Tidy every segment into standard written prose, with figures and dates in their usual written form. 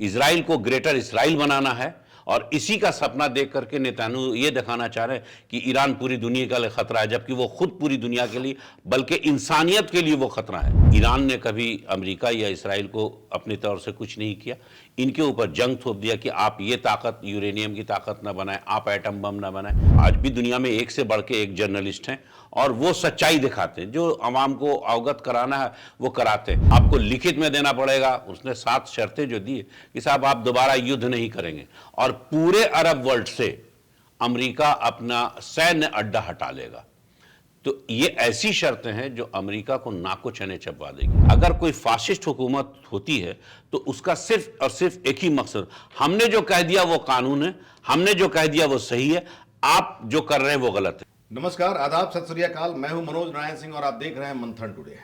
Israel को greater Israel बनाना है और इसी का सपना देख करके नेतान्याहू ये दिखाना चाह रहे हैं कि ईरान पूरी दुनिया के लिए खतरा है, जबकि वो खुद पूरी दुनिया के लिए बल्कि इंसानियत के लिए वो खतरा है। ईरान ने कभी अमेरिका या इसराइल को अपनी तरफ से कुछ नहीं किया, इनके ऊपर जंग थोप दिया कि आप ये ताकत, यूरेनियम की ताकत ना बनाएं, आप एटम बम ना बनाएं। आज भी दुनिया में एक से बढ़ के एक जर्नलिस्ट हैं और वो सच्चाई दिखाते हैं, जो आवाम को अवगत कराना है वो कराते हैं। आपको लिखित में देना पड़ेगा, उसने 7 शर्तें जो दी कि साहब आप दोबारा युद्ध नहीं करेंगे और पूरे अरब वर्ल्ड से अमेरिका अपना सैन्य अड्डा हटा लेगा। तो ये ऐसी शर्तें हैं जो अमेरिका को नाको चने चबवा देगी। अगर कोई फाशिस्ट हुकूमत होती है तो उसका सिर्फ और सिर्फ एक ही मकसद, हमने जो कह दिया वो कानून है, हमने जो कह दिया वो सही है, आप जो कर रहे हैं वो गलत है। नमस्कार, आदाब, सत श्री अकाल। मैं हूं मनोज नारायण सिंह और आप देख रहे हैं मंथन टुडे।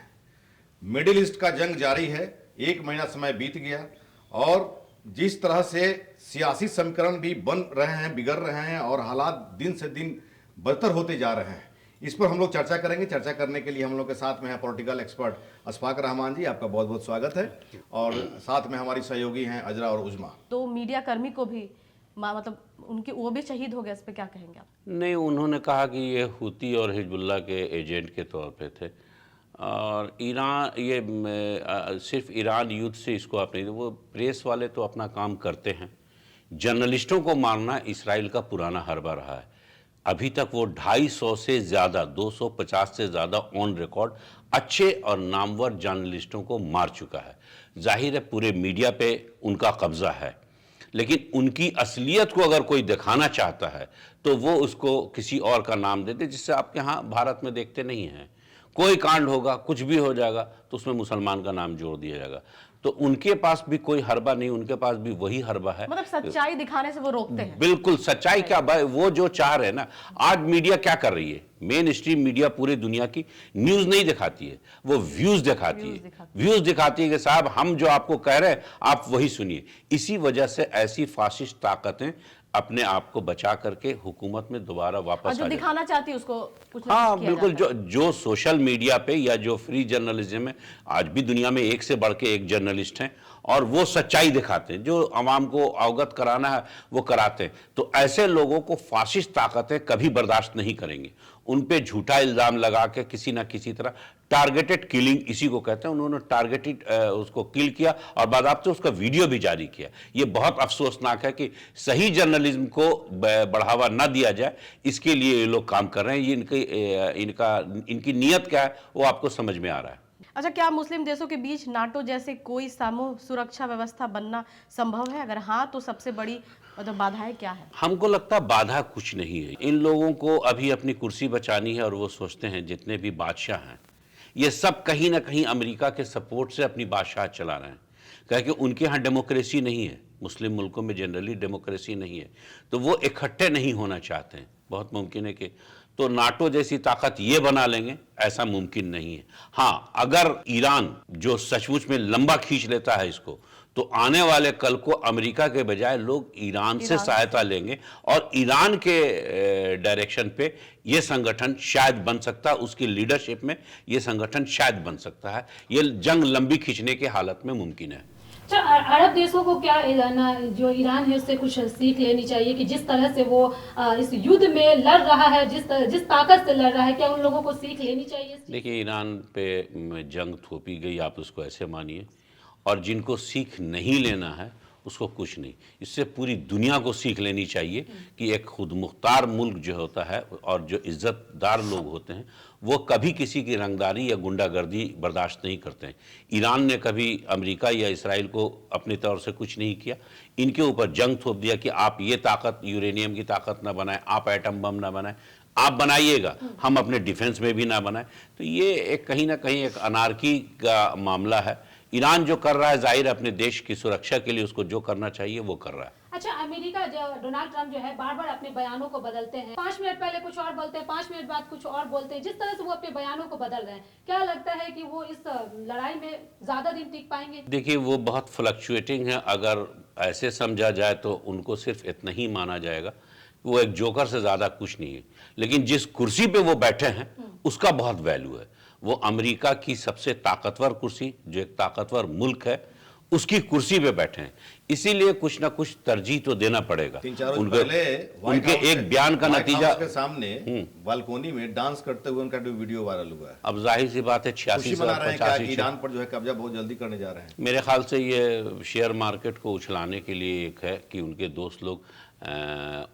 मिडिल ईस्ट का जंग जारी है, 1 महीना समय बीत गया और जिस तरह से सियासी समीकरण भी बन रहे हैं, बिगड़ रहे हैं और हालात दिन से दिन बदतर होते जा रहे हैं, इस पर हम लोग चर्चा करेंगे। चर्चा करने के लिए हम लोग के साथ में है पॉलिटिकल एक्सपर्ट अशफाक रहमान जी, आपका बहुत बहुत स्वागत है। और साथ में हमारी सहयोगी हैं अजरा और उजमा। तो मीडिया कर्मी को भी मतलब उनके वो भी शहीद हो गए, इस पे क्या कहेंगे आप? नहीं, उन्होंने कहा कि ये हुती और हिजबुल्लाह के एजेंट के तौर पे थे और ईरान ये सिर्फ ईरान युद्ध से इसको आप नहीं, वो प्रेस वाले तो अपना काम करते हैं। जर्नलिस्टों को मारना इसराइल का पुराना हरबा रहा है। अभी तक वो 250 से ज़्यादा, 250 से ज़्यादा ऑन रिकॉर्ड अच्छे और नामवर जर्नलिस्टों को मार चुका है। जाहिर है पूरे मीडिया पे उनका कब्जा है, लेकिन उनकी असलियत को अगर कोई दिखाना चाहता है तो वो उसको किसी और का नाम देते, जिससे आपके यहाँ भारत में देखते नहीं हैं। कोई कांड होगा, कुछ भी हो जाएगा तो उसमें मुसलमान का नाम जोड़ दिया जाएगा। तो उनके पास भी कोई हरबा नहीं, उनके पास भी वही हरबा है। मतलब सच्चाई दिखाने से वो रोकते हैं। बिल्कुल, सच्चाई क्या भाई, वो जो चाह रहे हैं ना। आज मीडिया क्या कर रही है, मेन स्ट्रीम मीडिया पूरी दुनिया की न्यूज नहीं दिखाती है, वो व्यूज दिखाती है। व्यूज दिखाती है कि साहब हम जो आपको कह रहे हैं आप वही सुनिए। इसी वजह से ऐसी फाशिस्ट ताकतें अपने आप को बचा करके हुकूमत में दोबारा वापस जो दिखाना चाहती है उसको कुछ ना हाँ कुछ किया बिल्कुल। जाता है। जो सोशल मीडिया पे या जो फ्री जर्नलिज्म है, आज भी दुनिया में एक से बढ़ के एक जर्नलिस्ट हैं और वो सच्चाई दिखाते हैं, जो आवाम को अवगत कराना है वो कराते हैं। तो ऐसे लोगों को फाशिस्ट ताकतें कभी बर्दाश्त नहीं करेंगी। उन पे झूठा इल्ज़ाम लगा के किसी ना किसी तरह टारगेटेड किलिंग, इसी को कहते हैं, उन्होंने टारगेटेड उसको किल किया और बाकायदा उसका वीडियो भी जारी किया। ये बहुत अफसोसनाक है कि सही जर्नलिज्म को बढ़ावा न दिया जाए, इसके लिए ये लोग काम कर रहे हैं। ये इनकी नीयत क्या है वो आपको समझ में आ रहा है। अच्छा, क्या मुस्लिम देशों के बीच नाटो जैसे कोई समूह सुरक्षा व्यवस्था बनना संभव है? अगर हाँ तो सबसे बड़ी मतलब बाधाएं क्या है? हमको लगता है बाधा कुछ नहीं है। इन लोगों को अभी अपनी कुर्सी बचानी है और वो सोचते हैं जितने भी बादशाह हैं ये सब कहीं ना कहीं अमेरिका के सपोर्ट से अपनी बादशाह चला रहे हैं, क्योंकि उनके यहाँ डेमोक्रेसी नहीं है। मुस्लिम मुल्कों में जनरली डेमोक्रेसी नहीं है, तो वो इकट्ठे नहीं होना चाहते हैं। बहुत मुमकिन है कि तो नाटो जैसी ताकत ये बना लेंगे, ऐसा मुमकिन नहीं है। हाँ, अगर ईरान जो सचमुच में लंबा खींच लेता है इसको, तो आने वाले कल को अमेरिका के बजाय लोग ईरान से सहायता लेंगे और ईरान के डायरेक्शन पे ये संगठन शायद बन सकता है, उसकी लीडरशिप में ये संगठन शायद बन सकता है। ये जंग लंबी खींचने के हालत में मुमकिन है। अच्छा, अरब देशों को क्या जो ईरान है उससे कुछ सीख लेनी चाहिए कि जिस तरह से वो इस युद्ध में लड़ रहा है, जिस ताकत से लड़ रहा है, क्या उन लोगों को सीख लेनी चाहिए? देखिए, ईरान पे जंग थोपी गई, आप उसको ऐसे मानिए, और जिनको सीख नहीं लेना है उसको कुछ नहीं। इससे पूरी दुनिया को सीख लेनी चाहिए कि एक खुद मुख्तार मुल्क जो होता है और जो इज़्ज़तदार लोग होते हैं वो कभी किसी की रंगदारी या गुंडागर्दी बर्दाश्त नहीं करते हैं। ईरान ने कभी अमेरिका या इसराइल को अपनी तरफ से कुछ नहीं किया, इनके ऊपर जंग थोप दिया कि आप ये ताकत, यूरेनियम की ताकत ना बनाएं, आप एटम बम ना बनाएं, आप बनाइएगा, हम अपने डिफेंस में भी ना बनाएं। तो ये एक कहीं ना कहीं एक अनारकी का मामला है। ईरान जो कर रहा है, जाहिर है अपने देश की सुरक्षा के लिए उसको जो करना चाहिए वो कर रहा है। अच्छा, अमेरिका जो डोनाल्ड ट्रंप जो है बार बार अपने बयानों को बदलते हैं। 5 मिनट पहले कुछ और बोलते हैं, 5 मिनट बाद कुछ और बोलते हैं। जिस तरह से वो अपने बयानों को बदल रहे हैं, क्या लगता है कि वो इस लड़ाई में ज्यादा दिन टिक पाएंगे? देखिए, वो बहुत फ्लक्चुएटिंग है। अगर ऐसे समझा जाए तो उनको सिर्फ इतना ही माना जाएगा, वो एक जोकर से ज्यादा कुछ नहीं है। लेकिन जिस कुर्सी पे वो बैठे हैं उसका बहुत वैल्यू है। वो अमेरिका की सबसे ताकतवर कुर्सी, जो एक ताकतवर मुल्क है, उसकी कुर्सी पे बैठे हैं। इसीलिए कुछ ना कुछ तरजीह तो देना पड़ेगा। 3-4 रोज उनके पहले व्हाइट उनके हाउस एक बयान का व्हाइट नतीजा हाउस के सामने बालकोनी में डांस करते हुए उनका वीडियो वायरल हुआ है। अब जाहिर सी बात है, खुशी 86 मना से रहे हैं कि 85 ईरान पर जो है कब्जा बहुत जल्दी करने जा रहे हैं। मेरे ख्याल से ये शेयर मार्केट को उछलाने के लिए एक है कि उनके दोस्त लोग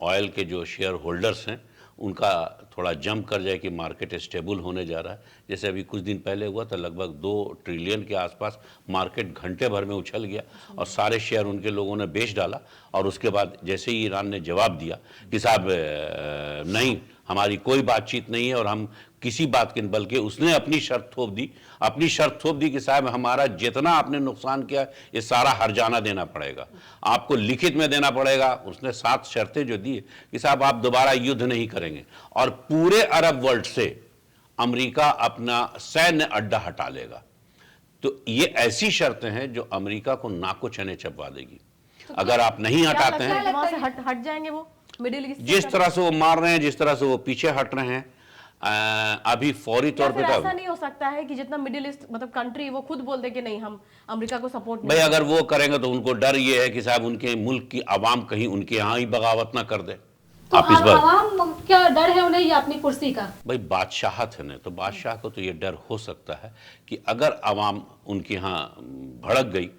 ऑयल के जो शेयर होल्डर्स हैं उनका थोड़ा जंप कर जाए कि मार्केट स्टेबल होने जा रहा है। जैसे अभी कुछ दिन पहले हुआ था, लगभग 2 ट्रिलियन के आसपास मार्केट घंटे भर में उछल गया और सारे शेयर उनके लोगों ने बेच डाला। और उसके बाद जैसे ही ईरान ने जवाब दिया कि साहब नहीं, हमारी कोई बातचीत नहीं है और हम किसी बात के, बल्कि उसने अपनी शर्त थोप दी कि साहब हमारा जितना आपने नुकसान किया ये सारा हर्जाना देना पड़ेगा, आपको लिखित में देना पड़ेगा। उसने 7 शर्तें जो दी कि साहब आप दोबारा युद्ध नहीं करेंगे और पूरे अरब वर्ल्ड से अमेरिका अपना सैन्य अड्डा हटा लेगा। तो ये ऐसी शर्तें हैं जो अमेरिका को नाको चने चबवा देगी। अगर आप नहीं हटाते हैं, वहां से हट जाएंगे वो मिडिल ईस्ट। जिस तरह से वो मार रहे हैं, जिस तरह से वो पीछे हट रहे हैं, अभी फौरी तौर पे ऐसा नहीं हो सकता है कि जितना मिडिल ईस्ट मतलब कंट्री वो खुद बोल दे कि नहीं हम अमेरिका को सपोर्ट भाई अगर वो करेंगे तो उनको डर ये है कि साहब उनके मुल्क की आवाम कहीं उनके यहाँ ही बगावत ना कर दे। तो आप इस बार आवाम क्या डर है उन्हें या अपनी कुर्सी का? भाई बादशाहत है ना, तो बादशाह को तो ये डर हो सकता है कि अगर आवाम उनके यहाँ भड़क गई,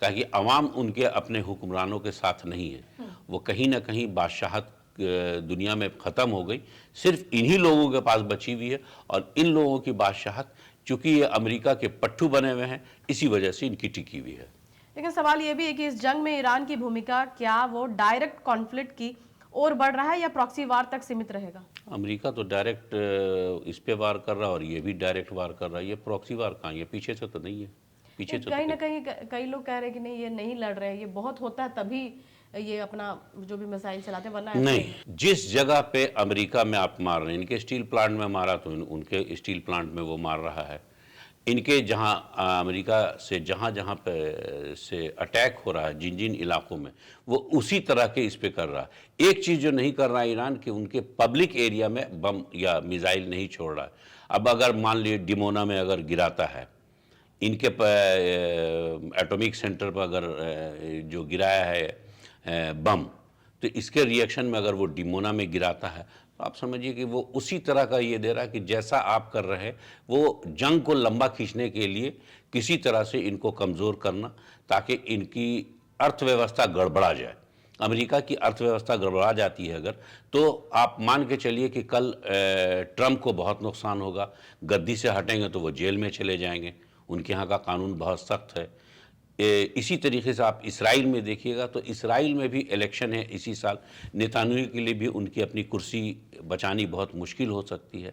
कि अवाम उनके अपने हुक्मरानों के साथ नहीं है, वो कहीं ना कहीं बादशाहत दुनिया में ख़त्म हो गई, सिर्फ इन्हीं लोगों के पास बची हुई है। और इन लोगों की बादशाहत चूंकि ये अमेरिका के पट्टू बने हुए हैं, इसी वजह से इनकी टिकी हुई है। लेकिन सवाल ये भी है कि इस जंग में ईरान की भूमिका क्या वो डायरेक्ट कॉन्फ्लिक्ट की ओर बढ़ रहा है या प्रॉक्सी वार तक सीमित रहेगा? अमेरिका तो डायरेक्ट इस पे वार कर रहा है और ये भी डायरेक्ट वार कर रहा है। ये प्रॉक्सी वार कहाँ, ये पीछे से तो नहीं है। पीछे से कहीं ना कहीं कई लोग कह रहे हैं कि नहीं ये नहीं लड़ रहे हैं, ये बहुत होता है तभी ये अपना जो भी मिसाइल चलाते हैं, वरना नहीं। जिस जगह पे अमेरिका में आप मार रहे हैं, इनके स्टील प्लांट में मारा तो उनके स्टील प्लांट में वो मार रहा है। इनके जहां अमेरिका से जहां जहां पे से अटैक हो रहा है जिन जिन इलाकों में, वो उसी तरह के इस पे कर रहा है। एक चीज़ जो नहीं कर रहा है ईरान, कि उनके पब्लिक एरिया में बम या मिसाइल नहीं छोड़ रहा है। अब अगर मान लीजिए डिमोना में अगर गिराता है, इनके एटॉमिक सेंटर पर अगर जो गिराया है बम, तो इसके रिएक्शन में अगर वो डिमोना में गिराता है तो आप समझिए कि वो उसी तरह का ये दे रहा है कि जैसा आप कर रहे हैं, वो जंग को लंबा खींचने के लिए किसी तरह से इनको कमज़ोर करना, ताकि इनकी अर्थव्यवस्था गड़बड़ा जाए। अमेरिका की अर्थव्यवस्था गड़बड़ा जाती है अगर, तो आप मान के चलिए कि कल ट्रंप को बहुत नुकसान होगा। गद्दी से हटेंगे तो वो जेल में चले जाएंगे, उनके यहाँ का कानून बहुत सख्त है। इसी तरीके से आप इसराइल में देखिएगा तो इसराइल में भी इलेक्शन है इसी साल। नेतान्याहू के लिए भी उनकी अपनी कुर्सी बचानी बहुत मुश्किल हो सकती है।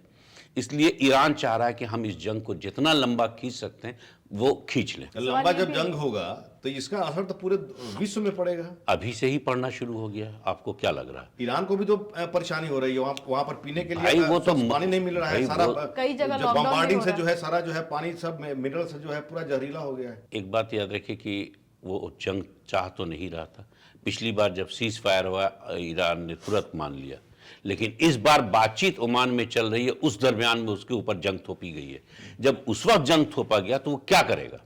इसलिए ईरान चाह रहा है कि हम इस जंग को जितना लंबा खींच सकते हैं वो खींच लें। लंबा जब जंग होगा तो इसका असर तो पूरे विश्व में पड़ेगा। अभी से ही पड़ना शुरू हो गया। आपको क्या लग रहा है? ईरान को भी तो परेशानी हो रही है, वहां पर पीने के भाई लिए वो तो पानी नहीं मिल रहा है। सारा कई जगह जो लॉकडाउन बम्बार्डिंग भी से हो जो है सारा जो है पानी सब मिनरल से जो है पूरा जहरीला हो गया है। एक बात याद रखिए कि वो जंग चाह तो नहीं रहा था। पिछली बार जब सीज फायर हुआ ईरान ने तुरंत मान लिया, लेकिन इस बार बातचीत ओमान में चल रही है, उस दरमियान में उसके ऊपर जंग थोपी गई है। जब उस वक्त जंग थोपा गया तो वो क्या करेगा?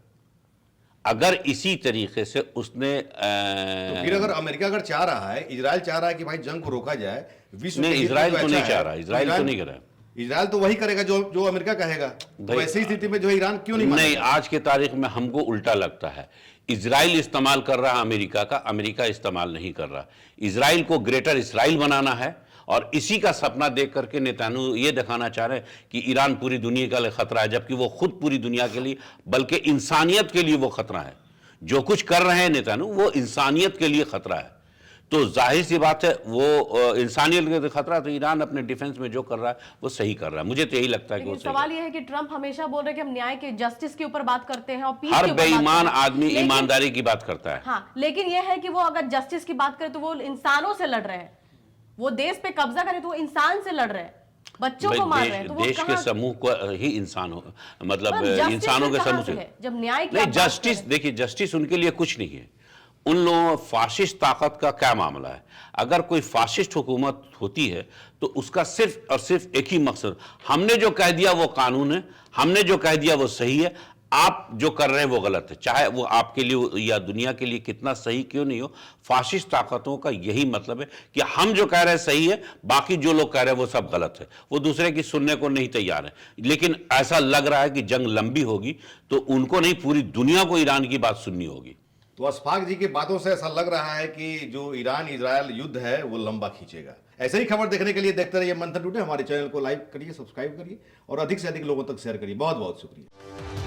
अगर इसी तरीके से उसने तो फिर अगर अमेरिका अगर चाह रहा है, इजराइल चाह रहा है कि भाई जंग को रोका जाए, विश्व नहीं, के हित में इजराइल जो तो अच्छा नहीं है, चाह रहा, इजराइल तो नहीं कर रहा। इजराइल तो वही करेगा जो अमेरिका कहेगा। तो ऐसी स्थिति में जो है ईरान क्यों नहीं नहीं, मानेगा? आज के तारीख में हमको उल्टा लगता है। इजराइल इस्तेमाल कर रहा है अमेरिका का, अमेरिका इस्तेमाल नहीं कर रहा। इजराइल को ग्रेटर इजराइल बनाना है और इसी का सपना देख करके नेतान्याहू ये दिखाना चाह रहे हैं कि ईरान पूरी दुनिया का लिए खतरा है, जबकि वो खुद पूरी दुनिया के लिए, बल्कि इंसानियत के लिए वो खतरा है। जो कुछ कर रहे हैं नेतान्याहू वो इंसानियत के लिए खतरा है। तो जाहिर सी बात है वो इंसानियत के लिए खतरा, तो ईरान अपने डिफेंस में जो कर रहा है वो सही कर रहा है। मुझे तो यही लगता है कि वो सही। सवाल ये है कि ट्रंप हमेशा बोल रहे हैं कि हम न्याय के, जस्टिस के ऊपर बात करते हैं और पीस हर के ऊपर बात बेईमान करते हैं। आदमी लेकिन- ईमानदारी की बात करता है। हाँ, लेकिन यह है कि वो अगर जस्टिस की बात करें तो वो इंसानों से लड़ रहे हैं। वो देश पे कब्जा करे तो वो इंसान से लड़ रहे हैं, बच्चों को मार रहे हैं। तो वो देश के कहाँ- समूह को ही इंसान हो, मतलब पर justice इंसानों के कहाँ समूह से से है? जब न्याय की नहीं, आप बात जस्टिस करें। देखिए, जस्टिस उनके लिए कुछ नहीं है। उन लोगों फाशिस्ट ताकत का क्या मामला है? अगर कोई फाशिस्ट हुकूमत होती है तो उसका सिर्फ और सिर्फ एक ही मकसद, हमने जो कह दिया वो कानून है, हमने जो कह दिया वो सही है, आप जो कर रहे हैं वो गलत है, चाहे वो आपके लिए या दुनिया के लिए कितना सही क्यों नहीं हो। फाशिस्ट ताकतों का यही मतलब है कि हम जो कह रहे हैं सही है, बाकी जो लोग कह रहे हैं वो सब गलत है, वो दूसरे की सुनने को नहीं तैयार है। लेकिन ऐसा लग रहा है कि जंग लंबी होगी तो उनको नहीं, पूरी दुनिया को ईरान की बात सुननी होगी। तो अशफाक जी की बातों से ऐसा लग रहा है कि जो ईरान इजरायल युद्ध है वो लंबा खींचेगा। ऐसे ही खबर देखने के लिए देखते रहिए मंथन टुडे। हमारे चैनल को लाइक करिए, सब्सक्राइब करिए और अधिक से अधिक लोगों तक शेयर करिए। बहुत बहुत शुक्रिया।